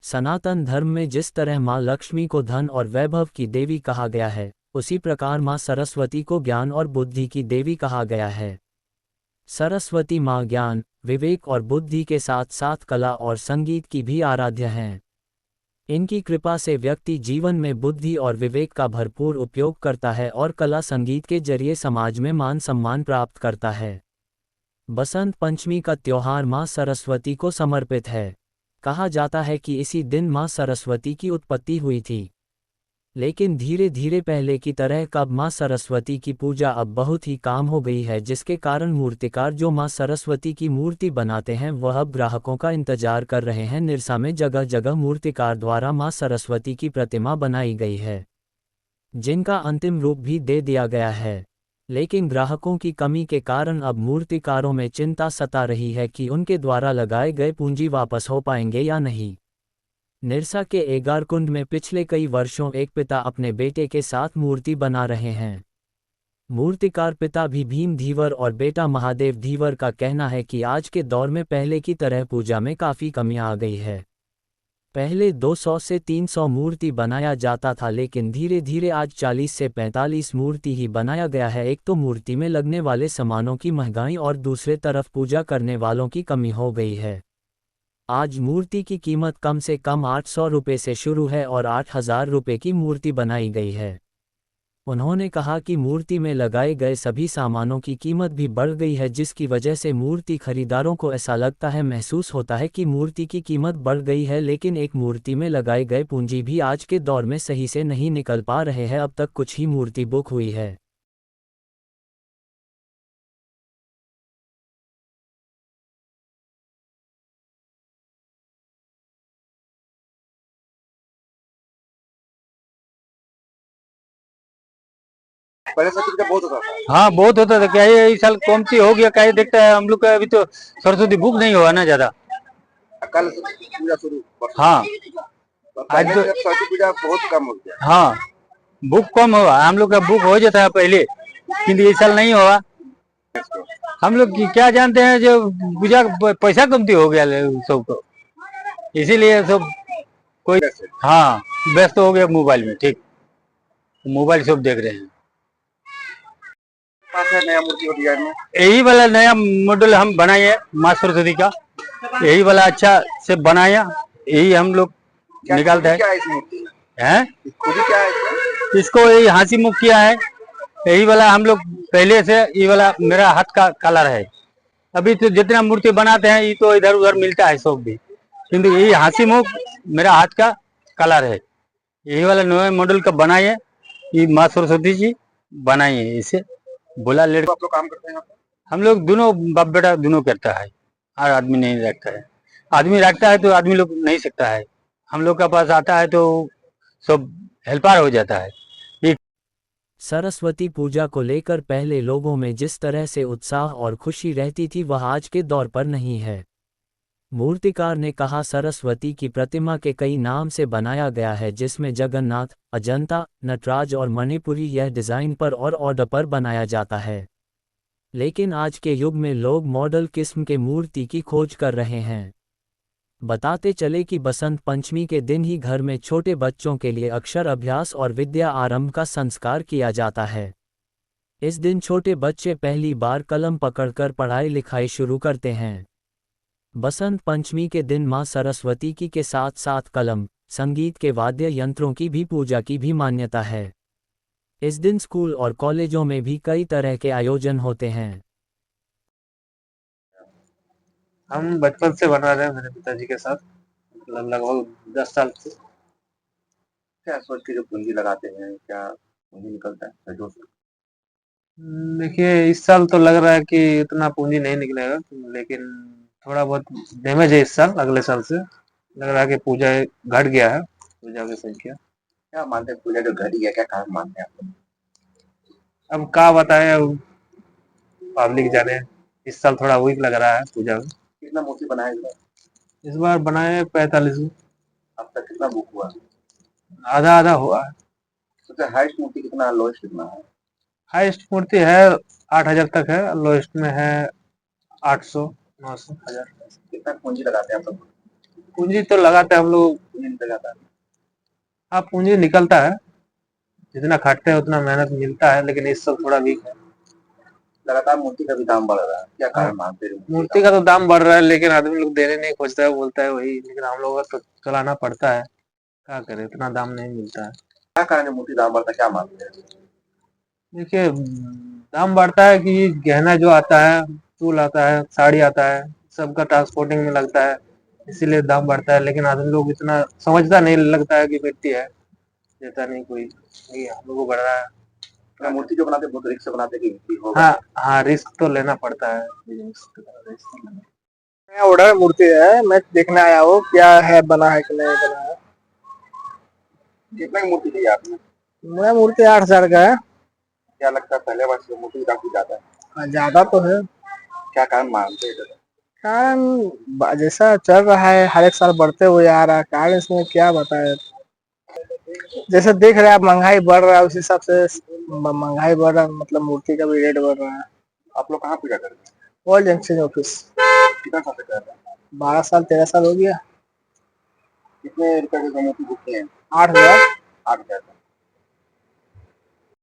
सनातन धर्म में जिस तरह माँ लक्ष्मी को धन और वैभव की देवी कहा गया है, उसी प्रकार माँ सरस्वती को ज्ञान और बुद्धि की देवी कहा गया है। सरस्वती माँ ज्ञान, विवेक और बुद्धि के साथ साथ कला और संगीत की भी आराध्य हैं। इनकी कृपा से व्यक्ति जीवन में बुद्धि और विवेक का भरपूर उपयोग करता है और कला संगीत के जरिए समाज में मान सम्मान प्राप्त करता है। बसंत पंचमी का त्योहार माँ सरस्वती को समर्पित है। कहा जाता है कि इसी दिन माँ सरस्वती की उत्पत्ति हुई थी। लेकिन धीरे धीरे पहले की तरह कब माँ सरस्वती की पूजा अब बहुत ही कम हो गई है, जिसके कारण मूर्तिकार जो माँ सरस्वती की मूर्ति बनाते हैं वह अब ग्राहकों का इंतजार कर रहे हैं। निरसा में जगह जगह मूर्तिकार द्वारा माँ सरस्वती की प्रतिमा बनाई गई है, जिनका अंतिम रूप भी दे दिया गया है। लेकिन ग्राहकों की कमी के कारण अब मूर्तिकारों में चिंता सता रही है कि उनके द्वारा लगाए गए पूंजी वापस हो पाएंगे या नहीं। निरसा के एगारकुंड में पिछले कई वर्षों एक पिता अपने बेटे के साथ मूर्ति बना रहे हैं। मूर्तिकार पिता भी भीम धीवर और बेटा महादेव धीवर का कहना है कि आज के दौर में पहले की तरह पूजा में काफ़ी कमी आ गई है। पहले 200 से 300 मूर्ति बनाया जाता था, लेकिन धीरे धीरे आज 40 से 45 मूर्ति ही बनाया गया है। एक तो मूर्ति में लगने वाले सामानों की महंगाई और दूसरे तरफ पूजा करने वालों की कमी हो गई है। आज मूर्ति की कीमत कम से कम 800 रुपये से शुरू है और 8000 रुपये की मूर्ति बनाई गई है। उन्होंने कहा कि मूर्ति में लगाए गए सभी सामानों की कीमत भी बढ़ गई है, जिसकी वजह से मूर्ति खरीदारों को ऐसा लगता है, महसूस होता है कि मूर्ति की कीमत बढ़ गई है, लेकिन एक मूर्ति में लगाए गए पूंजी भी आज के दौर में सही से नहीं निकल पा रहे हैं। अब तक कुछ ही मूर्ति बुक हुई है। पहले सब चीज का बहुत होता था। हाँ बहुत होता था। क्या ये इस साल कौन सी हो गया, क्या ये देखता है हम लोग का। अभी तो सरस्वती बुक नहीं हुआ ना ज्यादा। कल से पूजा शुरू हाँ आज पहले तो से अब सरस्वती पूजा बहुत कम हो गया। हाँ बुक कम हुआ, हम लोग का बुक हो जाता है पहले, किंतु इस साल नहीं हुआ। हम लोग क्या जानते हैं, जो पूजा पैसा कमती हो गया सबको, इसीलिए सब कोई हाँ व्यस्त हो गया मोबाइल में। ठीक, मोबाइल सब देख रहे हैं। पास है नया मूर्ति और डिजाइन में यही वाला नया मॉडल हम बनाए हैं माँ सरस्वती का, यही वाला अच्छा से बनाया, यही हम लोग निकालते हैं। क्या है इस मूर्ति में? हैं खुदी क्या है इसमें? इसको यही हाथी मुख किया है। यही वाला हम लोग पहले से, ये वाला मेरा हाथ का कलर है। अभी तो जितना मूर्ति बनाते हैं ये तो इधर उधर मिलता है सब भी, किंतु यही हाथी मुख मेरा हाथ का कलर है। यही वाला नए मॉडल का बनाई है, ये माँ सरस्वती जी बनाई है। इसे बोला लेट आप लोग काम करते हैं? हम लोग दोनों बाप बेटा दोनों करता है, हर आदमी नहीं रखता है। आदमी रखता है तो आदमी लोग नहीं सकता है, हम लोग का पास आता है तो सब हेल्पर हो जाता है। सरस्वती पूजा को लेकर पहले लोगों में जिस तरह से उत्साह और खुशी रहती थी वह आज के दौर पर नहीं है। मूर्तिकार ने कहा, सरस्वती की प्रतिमा के कई नाम से बनाया गया है, जिसमें जगन्नाथ, अजंता, नटराज और मणिपुरी। यह डिज़ाइन पर और ऑर्डर पर बनाया जाता है। लेकिन आज के युग में लोग मॉडल किस्म के मूर्ति की खोज कर रहे हैं। बताते चले कि बसंत पंचमी के दिन ही घर में छोटे बच्चों के लिए अक्षर अभ्यास और विद्या आरंभ का संस्कार किया जाता है। इस दिन छोटे बच्चे पहली बार कलम पकड़कर पढ़ाई लिखाई शुरू करते हैं। बसंत पंचमी के दिन मां सरस्वती की के साथ साथ कलम, संगीत के वाद्य यंत्रों की भी पूजा की भी मान्यता है। इस दिन स्कूल और कॉलेजों में भी कई तरह के आयोजन होते हैं। हम बचपन से बना रहे हैं मेरे पिताजी के साथ, मतलब लगभग 10 साल से। क्या सोच के जो पूंजी लगाते हैं, क्या पूंजी निकलता है जो? देखिए इस साल तो लग रहा है कि उतना पूंजी नहीं निकलेगा, लेकिन थोड़ा बहुत डैमेज है इस साल। अगले साल से लग रहा है कि पूजा घट गया है, पूजा की संख्या। क्या मानते हैं पूजा जो घटी है, क्या कारण मानते हैं आप लोग? अब क्या बताएं, अब पब्लिक जाने। इस साल थोड़ा वीक लग रहा है पूजा में। कितना मूर्ति बनाया इस बार? इस बार बनाए 45। अब तक कितना बुक हुआ? आधा आधा हुआ है। सबसे हाईएस्ट मूर्ति कितना, लोएस्ट कितना है? हाईएस्ट मूर्ति है 8,000 तक है, लोएस्ट में है 800, 900, 1000। कितना पूंजी लगाते हैं आप लोग? पूंजी तो लगाते हैं हम लोग। पूंजी निकल जाता है। हाँ, पूंजी निकलता है, जितना खाटते हैं उतना मेहनत मिलता है, लेकिन इस सब थोड़ा वीक है। लगातार मूर्ति का भी दाम बढ़ रहा है, क्या हाँ, कारण मानते हैं मूर्ति का तो दाम बढ़ रहा है, लेकिन आदमी लोग देने नहीं खोजता है, बोलता है वही, लेकिन हम लोग का तो चलाना पड़ता है, क्या करें, इतना दाम नहीं मिलता है। क्या कारण है मूर्ति दाम बढ़ता है, क्या मानते हैं? देखिए, दाम बढ़ता है कि गहना जो आता है, फूल आता है, साड़ी आता है, सबका ट्रांसपोर्टिंग में लगता है, इसीलिए दाम बढ़ता है। लेकिन आदमी लोग इतना समझता नहीं, लगता है कि मिट्टी है, देता नहीं कोई, ये हम लोग को बढ़ रहा है। क्या मूर्ति जो बनाते हैं बहुत रिस्क से बनाते हैं कि होगा? हाँ हाँ, रिस्क तो लेना पड़ता है, बिजनेस के तरह रिस्क तो लेना। नया ऑर्डर मूर्ति है, मैं देखने आया हूँ क्या है, बना है कि नहीं बना है। कितना की मूर्ति चाहिए आपने? मेरा मूर्ति 8,000 का है। क्या लगता है पहले वर्ष में मूर्ति का दाम कुछ ज्यादा है? हाँ, ज्यादा तो है। क्या कारण मानते हैं? कारण जैसा चल रहा है हर एक साल बढ़ते हुए आ रहा है, कारण इसमें क्या बताए। जैसे देख रहे हैं आप, महंगाई बढ़ रहा है, उस हिसाब से महंगाई बढ़ रहा है, मतलब मूर्ति का भी रेट बढ़ रहा है। आप लोग कहाँ पूजा करते हैं? World exchange office. कितना साल से कर रहे हैं? 12 साल 13 साल हो गया। कितने रुपए की मूर्ति बुक किए हैं? 8,000। 8,000।